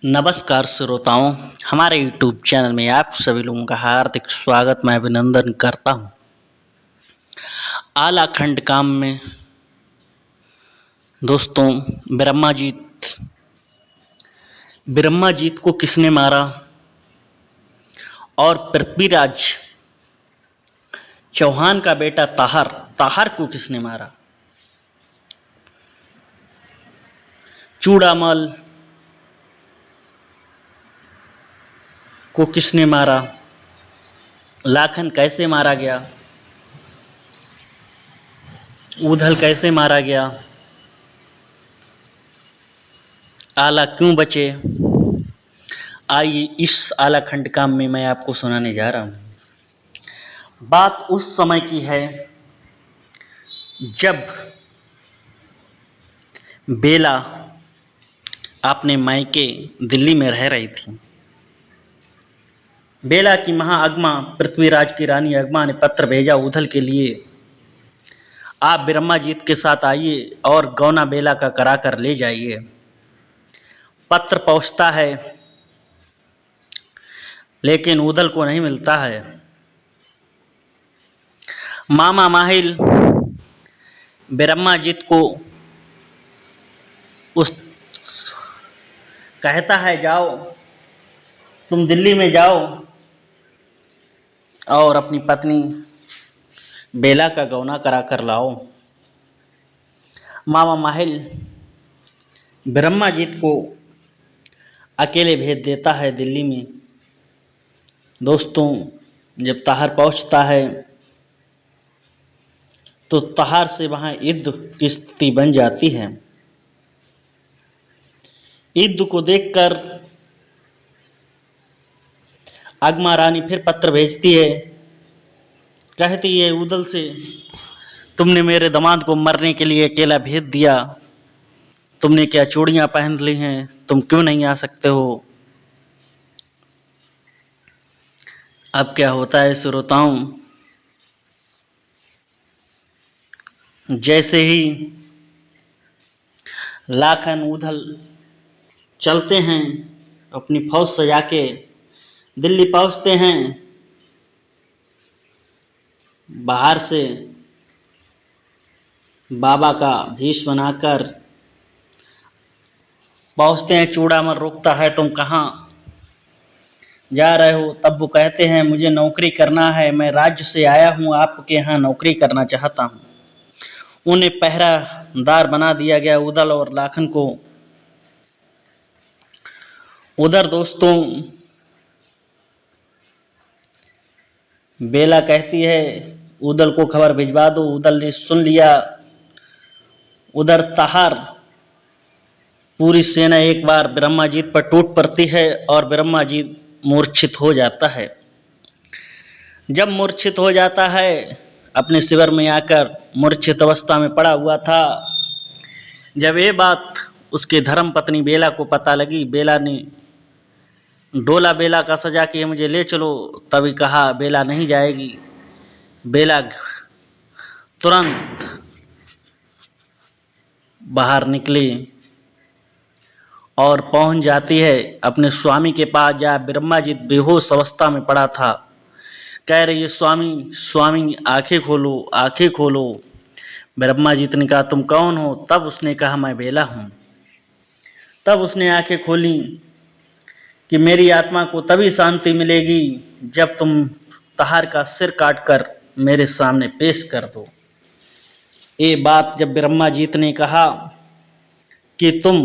नमस्कार श्रोताओं, हमारे YouTube चैनल में आप सभी लोगों का हार्दिक स्वागत मैं अभिनंदन करता हूं। आलाखंड काम में दोस्तों ब्रह्माजीत को किसने मारा और पृथ्वीराज चौहान का बेटा ताहर को किसने मारा, चूड़ामल को किसने मारा, लाखन कैसे मारा गया, ऊधल कैसे मारा गया, आला क्यों बचे, आइए इस आलाखंड काम में मैं आपको सुनाने जा रहा हूं। बात उस समय की है जब बेला अपने मायके दिल्ली में रह रही थी। बेला की महाअगमा पृथ्वीराज की रानी अगमा ने पत्र भेजा ऊधल के लिए, आप ब्रह्माजीत के साथ आइए और गौना बेला का करा कर ले जाइए। पत्र पहुंचता है लेकिन ऊधल को नहीं मिलता है। मामा माहिल ब्रह्माजीत को कहता है, जाओ तुम दिल्ली में जाओ और अपनी पत्नी बेला का गौना करा कर लाओ। मामा माहिल ब्रह्माजीत को अकेले भेज देता है दिल्ली में। दोस्तों, जब ताहर पहुंचता है तो ताहर से वहां युद्ध की स्थिति बन जाती है। युद्ध को देखकर अगमा रानी फिर पत्र भेजती है, कहती है ऊधल से, तुमने मेरे दामाद को मरने के लिए अकेला भेज दिया, तुमने क्या चूड़ियां पहन ली हैं, तुम क्यों नहीं आ सकते हो। अब क्या होता है श्रोताओं, जैसे ही लाखन ऊधल चलते हैं अपनी फौज सजा के दिल्ली पहुंचते हैं, बाहर से बाबा का भेष बनाकर पहुंचते हैं। चूड़ामल रोकता है, तुम कहाँ जा रहे हो। तब वो कहते हैं, मुझे नौकरी करना है, मैं राज्य से आया हूं, आपके यहाँ नौकरी करना चाहता हूं। उन्हें पहरादार बना दिया गया ऊधल और लाखन को। उधर दोस्तों बेला कहती है ऊधल को खबर भिजवा दो। ऊधल ने सुन लिया। उधर ताहर पूरी सेना एक बार ब्रह्माजीत पर टूट पड़ती है और ब्रह्माजीत मूर्छित हो जाता है। जब मूर्छित हो जाता है, अपने शिविर में आकर मूर्छित अवस्था में पड़ा हुआ था। जब ये बात उसके धर्म पत्नी बेला को पता लगी, बेला ने डोला बेला का सजा कि मुझे ले चलो, तभी कहा बेला नहीं जाएगी। बेला तुरंत बाहर निकली और पहुंच जाती है अपने स्वामी के पास, जहाँ ब्रह्माजीत बेहोश अवस्था में पड़ा था। कह रही है, स्वामी स्वामी आंखें खोलो, आंखें खोलो। ब्रह्माजीत ने कहा, तुम कौन हो। तब उसने कहा, मैं बेला हूं। तब उसने आंखें खोली कि मेरी आत्मा को तभी शांति मिलेगी जब तुम ताहर का सिर काटकर मेरे सामने पेश कर दो। ये बात जब ब्रह्माजीत ने कहा कि तुम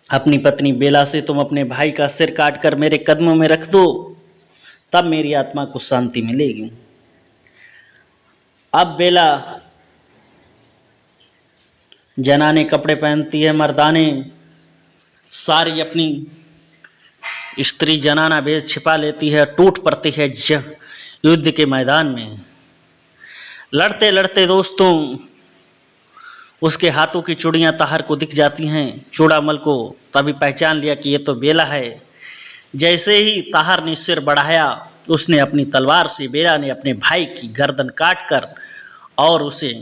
अपनी पत्नी बेला से तुम अपने भाई का सिर काटकर मेरे कदमों में रख दो, तब मेरी आत्मा को शांति मिलेगी। अब बेला जनाने कपड़े पहनती है, मर्दाने सारी अपनी स्त्री जनाना भेष छिपा लेती है, टूट पड़ती है युद्ध के मैदान में। लड़ते लड़ते दोस्तों उसके हाथों की चूड़ियां ताहर को दिख जाती हैं। चूड़ामल को तभी पहचान लिया कि ये तो बेला है। जैसे ही ताहर ने सिर बढ़ाया, उसने अपनी तलवार से बेला ने अपने भाई की गर्दन काटकर और उसे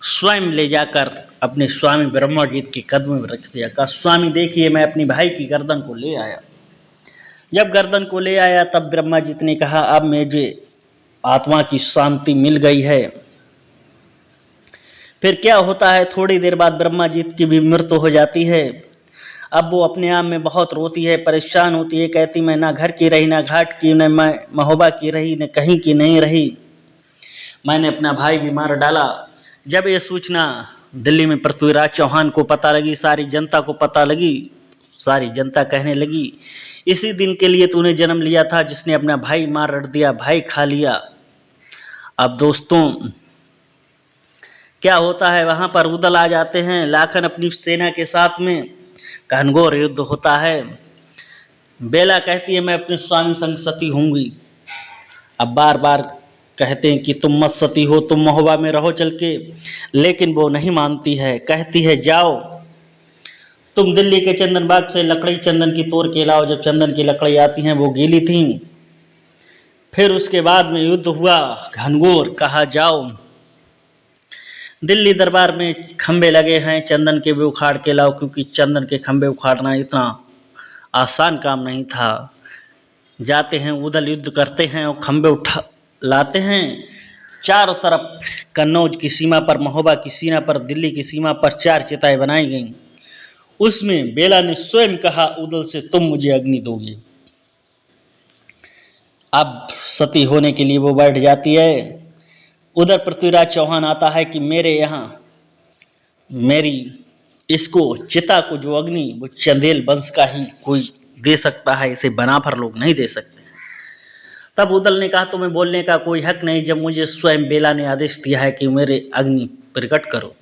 स्वयं ले जाकर अपने स्वामी ब्रह्माजीत के कदम में रख दिया। कहा स्वामी देखिए मैं अपनी भाई की गर्दन को ले आया। जब गर्दन को ले आया तब ब्रह्माजीत ने कहा अब मुझे आत्मा की शांति मिल गई है। फिर क्या होता है, थोड़ी देर बाद ब्रह्माजीत की भी मृत्यु हो जाती है। अब वो अपने आप में बहुत रोती है, परेशान होती है, कहती मैं ना घर की रही, ना घाट की, न मैं महोबा की रही, न कहीं की नहीं रही, मैंने अपना भाई भी मार डाला। जब ये सूचना दिल्ली में पृथ्वीराज चौहान को पता लगी, सारी जनता को पता लगी, सारी जनता कहने लगी इसी दिन के लिए तूने जन्म लिया था जिसने अपना भाई मार रट दिया, भाई खा लिया। अब दोस्तों क्या होता है, वहां पर उदल आ जाते हैं, लाखन अपनी सेना के साथ में, घनघोर युद्ध होता है। बेला कहती है मैं अपने स्वामी संग सती होंगी। अब बार बार कहते हैं कि तुम मत सती हो, तुम महोबा में रहो चल के, लेकिन वो नहीं मानती है, कहती है जाओ तुम दिल्ली के चंदन बाग से लकड़ी चंदन की तोड़ के लाओ। जब चंदन की लकड़ी आती हैं वो गीली थी। फिर उसके बाद में युद्ध हुआ घनघोर। कहा जाओ दिल्ली दरबार में खंबे लगे हैं, चंदन के भी उखाड़ के लाओ, क्योंकि चंदन के खंबे उखाड़ना इतना आसान काम नहीं था। जाते हैं उदल युद्ध करते हैं और खंबे उठा लाते हैं। चारों तरफ कन्नौज की सीमा पर, महोबा की सीमा पर, दिल्ली की सीमा पर 4 चिताएं बनाई गईं। उसमें बेला ने स्वयं कहा उदल से तुम मुझे अग्नि दोगे। अब सती होने के लिए वो बैठ जाती है। उधर पृथ्वीराज चौहान आता है कि मेरे यहाँ मेरी इसको चिता को जो अग्नि वो चंदेल वंश का ही कोई दे सकता है, इसे बनाफर लोग नहीं दे सकते। तब उदल ने कहा तुम्हें बोलने का कोई हक नहीं, जब मुझे स्वयं बेला ने आदेश दिया है कि मेरे अग्नि प्रकट करो।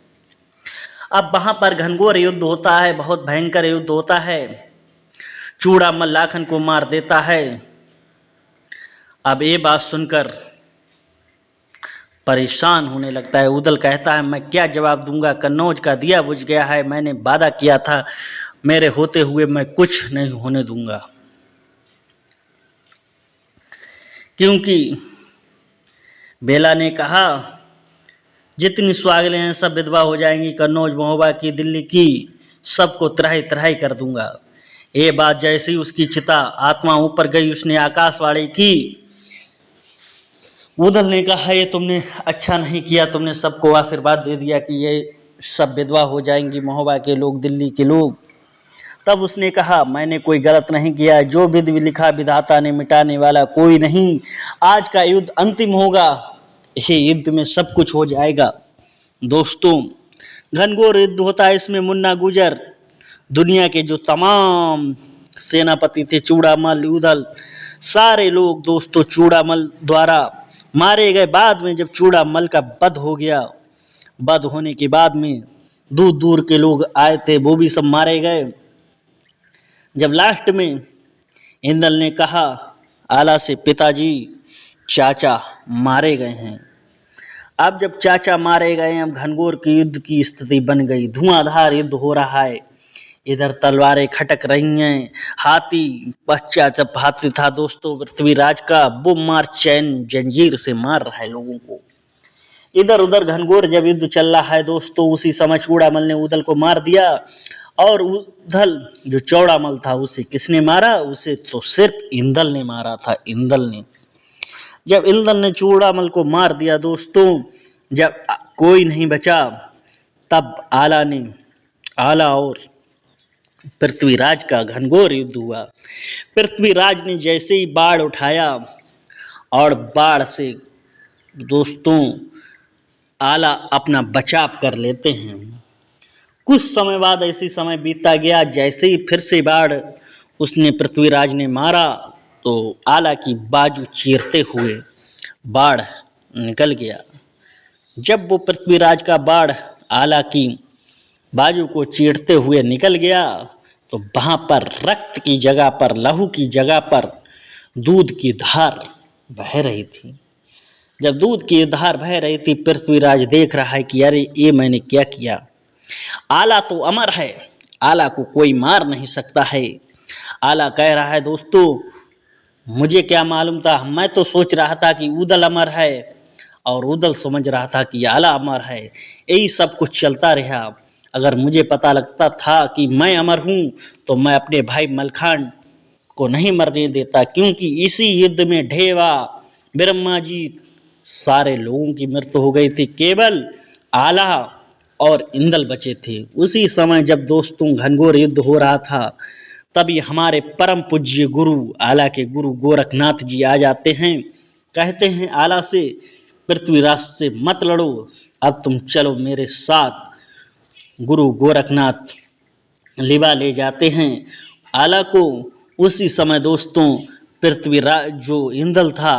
अब वहां पर घनघोर युद्ध होता है, बहुत भयंकर युद्ध होता है। चूड़ामल लाखन को मार देता है। अब ये बात सुनकर परेशान होने लगता है। उदल कहता है मैं क्या जवाब दूंगा, कन्नौज का दिया बुझ गया है, मैंने वादा किया था मेरे होते हुए मैं कुछ नहीं होने दूंगा, क्योंकि बेला ने कहा जितनी स्वागलें हैं सब विधवा हो जाएंगी, कन्नौज महोबा की, दिल्ली की, सबको तराई तराई कर दूंगा। ये बात जैसे ही उसकी चिता आत्मा ऊपर गई, उसने आकाशवाणी की। उदल ने कहा ये तुमने अच्छा नहीं किया, तुमने सबको आशीर्वाद दे दिया कि ये सब विधवा हो जाएंगी, महोबा के लोग, दिल्ली के लोग। तब उसने कहा मैंने कोई गलत नहीं किया, जो विधि लिखा विधाता ने मिटाने वाला कोई नहीं। आज का युद्ध अंतिम होगा, ये युद्ध में सब कुछ हो जाएगा। दोस्तों घनघोर युद्ध होता है, इसमें मुन्ना गुजर, दुनिया के जो तमाम सेनापति थे, चूड़ामल, उदल, सारे लोग दोस्तों चूड़ामल द्वारा मारे गए। बाद में जब चूड़ामल का वध हो गया, वध होने के बाद में दूर दूर के लोग आए थे, वो भी सब मारे गए। जब लास्ट में इंदल ने कहा आला से पिताजी चाचा मारे गए हैं। अब जब चाचा मारे गए, अब घनघोर के युद्ध की स्थिति बन गई, धुआंधार युद्ध हो रहा है। इधर तलवारें खटक रही हैं, हाथी बच्चा जब हाथी था दोस्तों पृथ्वीराज का, वो मार चैन जंजीर से मार रहा है लोगों को। इधर उधर घनघोर जब युद्ध चल रहा है दोस्तों, उसी समय चूड़ामल ने उदल को मार दिया। और उदल जो चौड़ामल था उसे किसने मारा, उसे तो सिर्फ इंदल ने मारा था, इंदल ने। जब इंदल ने चूड़ामल को मार दिया दोस्तों, जब कोई नहीं बचा, तब आला और पृथ्वीराज का घनघोर युद्ध हुआ। पृथ्वीराज ने जैसे ही बाढ़ उठाया और बाढ़ से दोस्तों आला अपना बचाव कर लेते हैं। कुछ समय बाद ऐसी समय बीता गया, जैसे ही फिर से बाढ़ उसने पृथ्वीराज ने मारा तो आला की बाजू चीरते हुए बाढ़ निकल गया। जब वो पृथ्वीराज का बाढ़ आला की बाजू को चीरते हुए निकल गया तो वहां पर रक्त की जगह पर, लहू की जगह पर दूध की धार बह रही थी। जब दूध की धार बह रही थी, पृथ्वीराज देख रहा है कि अरे ये मैंने क्या किया। आला तो अमर है, आला को कोई मार नहीं सकता है। आला कह रहा है दोस्तों मुझे क्या मालूम था, मैं तो सोच रहा था कि उदल अमर है, और उदल समझ रहा था कि आला अमर है। यही सब कुछ चलता रहा। अगर मुझे पता लगता था कि मैं अमर हूँ तो मैं अपने भाई मलखान को नहीं मरने देता, क्योंकि इसी युद्ध में ढेवा, ब्रह्माजीत सारे लोगों की मृत्यु हो गई थी, केवल आला और इंदल बचे थे। उसी समय जब दोस्तों घनघोर युद्ध हो रहा था, तभी हमारे परम पूज्य गुरु, आला के गुरु गोरखनाथ जी आ जाते हैं। कहते हैं आला से, पृथ्वीराज से मत लड़ो, अब तुम चलो मेरे साथ। गुरु गोरखनाथ लिवा ले जाते हैं आला को। उसी समय दोस्तों पृथ्वीराज जो इंदल था,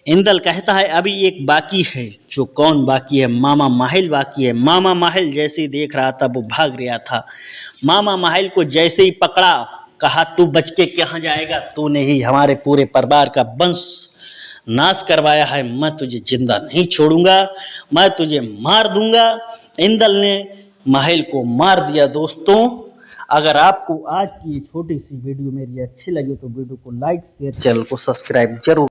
इंदल कहता है अभी एक बाकी है। जो कौन बाकी है? मामा माहिल बाकी है। मामा माहिल जैसे ही देख रहा था वो भाग रहा था। मामा माहिल को जैसे ही पकड़ा, कहा तू बच के कहाँ जाएगा, तूने ही हमारे पूरे परिवार का वंश नाश करवाया है, मैं तुझे जिंदा नहीं छोड़ूंगा, मैं तुझे मार दूंगा। इंदल ने माहिल को मार दिया। दोस्तों अगर आपको आज की छोटी सी वीडियो मेरी अच्छी लगी तो वीडियो को लाइक शेयर, चैनल को सब्सक्राइब जरूर